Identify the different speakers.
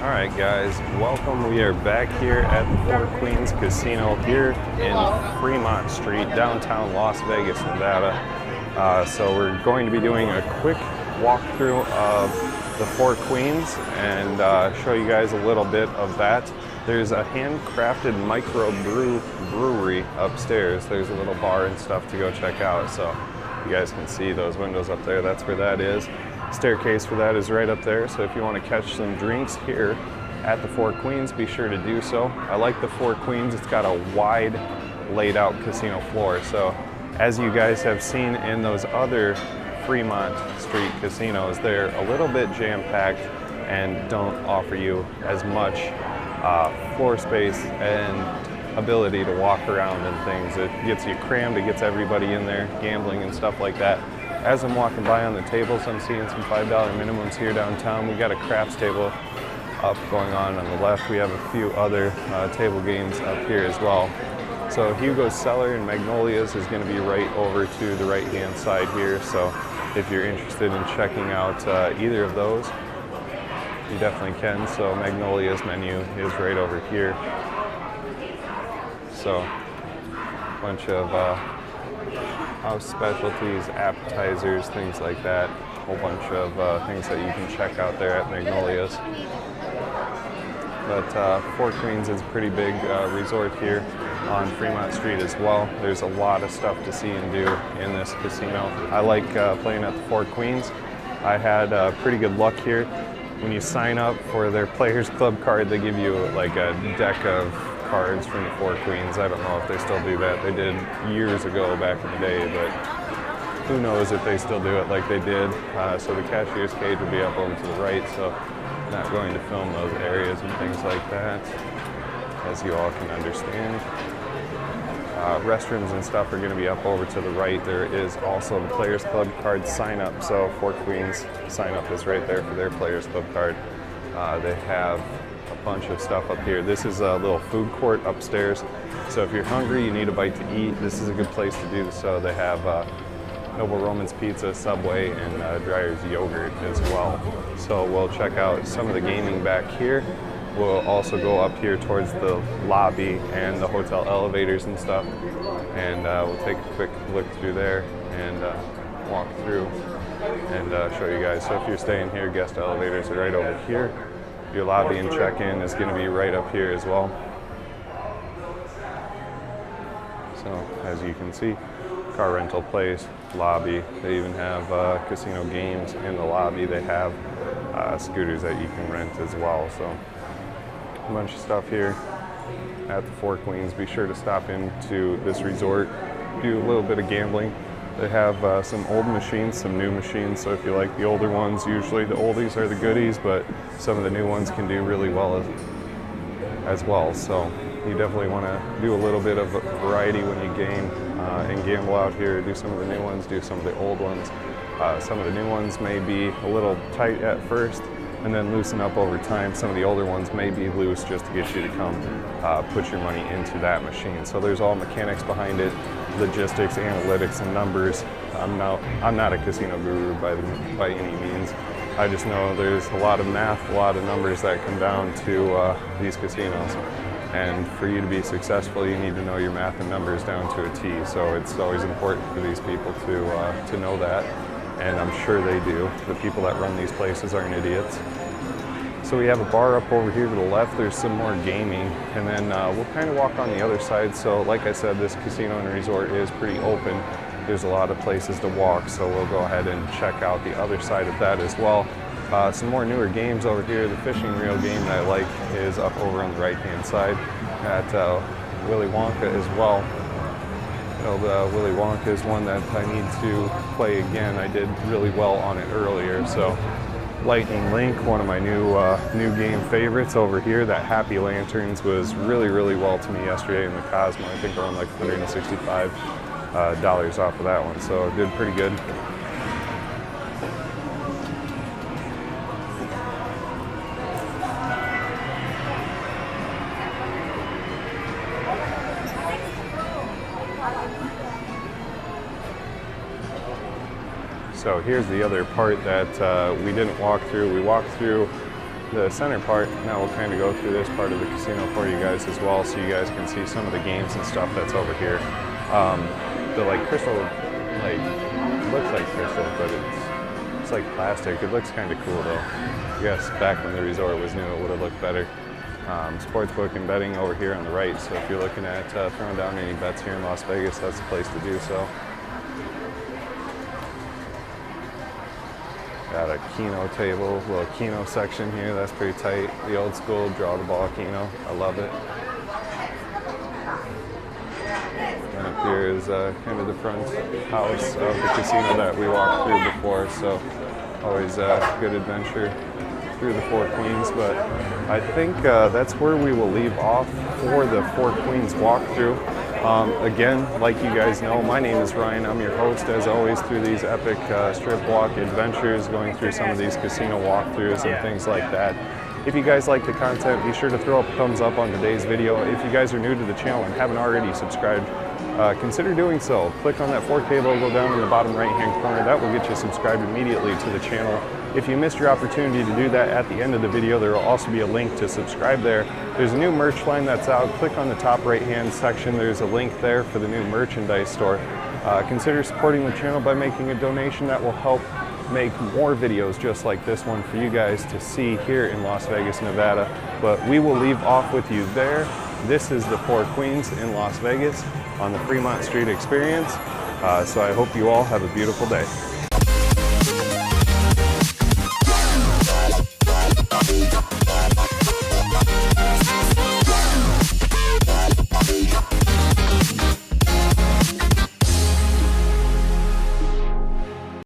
Speaker 1: Alright guys, welcome. We are back here at the Four Queens Casino here in Fremont Street, downtown Las Vegas, Nevada. So we're going to be doing a quick walkthrough of the Four Queens and show you guys a little bit of that. There's a handcrafted brewery upstairs. There's a little bar and stuff to go check out. So you guys can see those windows up there. That's where that is. Staircase for that is right up there, so if you want to catch some drinks here at the Four Queens, be sure to do so. I like the Four Queens. It's got a wide laid out casino floor, so as you guys have seen in those other Fremont Street casinos, they're a little bit jam-packed and don't offer you as much floor space and ability to walk around and things. It gets you crammed, it gets everybody in there gambling and stuff like that. As I'm walking by on the tables, I'm seeing some $5 minimums here downtown. We got a craps table up going on the left. We have a few other table games up here as well. So Hugo's Cellar and Magnolia's is going to be right over to the right-hand side here. So if you're interested in checking out either of those, you definitely can. So Magnolia's menu is right over here. So a bunch of house specialties, appetizers, things like that. A whole bunch of things that you can check out there at Magnolia's. But Four Queens is a pretty big resort here on Fremont Street as well. There's a lot of stuff to see and do in this casino. I like playing at the Four Queens. I had pretty good luck here. When you sign up for their Players Club card, they give you like a deck of cards from the Four Queens. I don't know if they still do that. They did years ago back in the day, but who knows if they still do it like they did. So the cashier's cage will be up over to the right, so not going to film those areas and things like that, as you all can understand. Restrooms and stuff are going to be up over to the right. There is also the Players Club card sign up, so Four Queens sign up is right there for their Players Club card. They have a bunch of stuff up here. This is a little food court upstairs, so if you're hungry, you need a bite to eat, this is a good place to do so. They have Noble Roman's Pizza, Subway, and Dreyer's Yogurt as well. So we'll check out some of the gaming back here. We'll also go up here towards the lobby and the hotel elevators and stuff, and we'll take a quick look through there and walk through and show you guys. So if you're staying here, guest elevators are right over here. Your lobby and check-in is going to be right up here as well. So as you can see, car rental place, lobby. They even have casino games in the lobby. They have scooters that you can rent as well. So a bunch of stuff here at the Four Queens. Be sure to stop into this resort, do a little bit of gambling. They have some old machines, some new machines, so if you like the older ones, usually the oldies are the goodies, but some of the new ones can do really well as well. So you definitely want to do a little bit of variety when you game and gamble out here. Do some of the new ones, do some of the old ones. Some of the new ones may be a little tight at first and then loosen up over time. Some of the older ones may be loose just to get you to come put your money into that machine. So there's all mechanics behind it, logistics, analytics, and numbers. I'm not a casino guru by any means. I just know there's a lot of math, a lot of numbers that come down to these casinos. And for you to be successful, you need to know your math and numbers down to a T. So it's always important for these people to know that. And I'm sure they do. The people that run these places aren't idiots. So we have a bar up over here to the left. There's some more gaming, and then we'll kind of walk on the other side. So like I said, this casino and resort is pretty open. There's a lot of places to walk, so we'll go ahead and check out the other side of that as well. Some more newer games over here. The fishing reel game that I like is up over on the right-hand side at Willy Wonka as well. The Willy Wonka is one that I need to play again. I did really well on it earlier. So Lightning Link, one of my new game favorites over here. That Happy Lanterns was really well to me yesterday in the Cosmo. I think around like $165 off of that one. So it did pretty good. So here's the other part that we didn't walk through. We walked through the center part. Now we'll kind of go through this part of the casino for you guys as well, so you guys can see some of the games and stuff that's over here. The like crystal, like looks like crystal, but it's like plastic. It looks kind of cool though. I guess back when the resort was new, it would have looked better. Sportsbook and betting over here on the right. So if you're looking at throwing down any bets here in Las Vegas, that's the place to do so. Got a Keno table, little Keno section here. That's pretty tight. The old school draw the ball Keno. I love it. And up here is kind of the front house of the casino that we walked through before. So always a good adventure through the Four Queens. But I think that's where we will leave off for the Four Queens walkthrough. Again, like you guys know, my name is Ryan. I'm your host, as always, through these epic strip walk adventures, going through some of these casino walkthroughs and things like that. If you guys like the content, be sure to throw up a thumbs up on today's video. If you guys are new to the channel and haven't already subscribed, consider doing so. Click on that 4K logo down in the bottom right-hand corner. That will get you subscribed immediately to the channel. If you missed your opportunity to do that at the end of the video, there will also be a link to subscribe there. There's a new merch line that's out. Click on the top right-hand section. There's a link there for the new merchandise store. Consider supporting the channel by making a donation. That will help make more videos just like this one for you guys to see here in Las Vegas, Nevada. But we will leave off with you there. This is the Four Queens in Las Vegas on the Fremont Street Experience. So I hope you all have a beautiful day.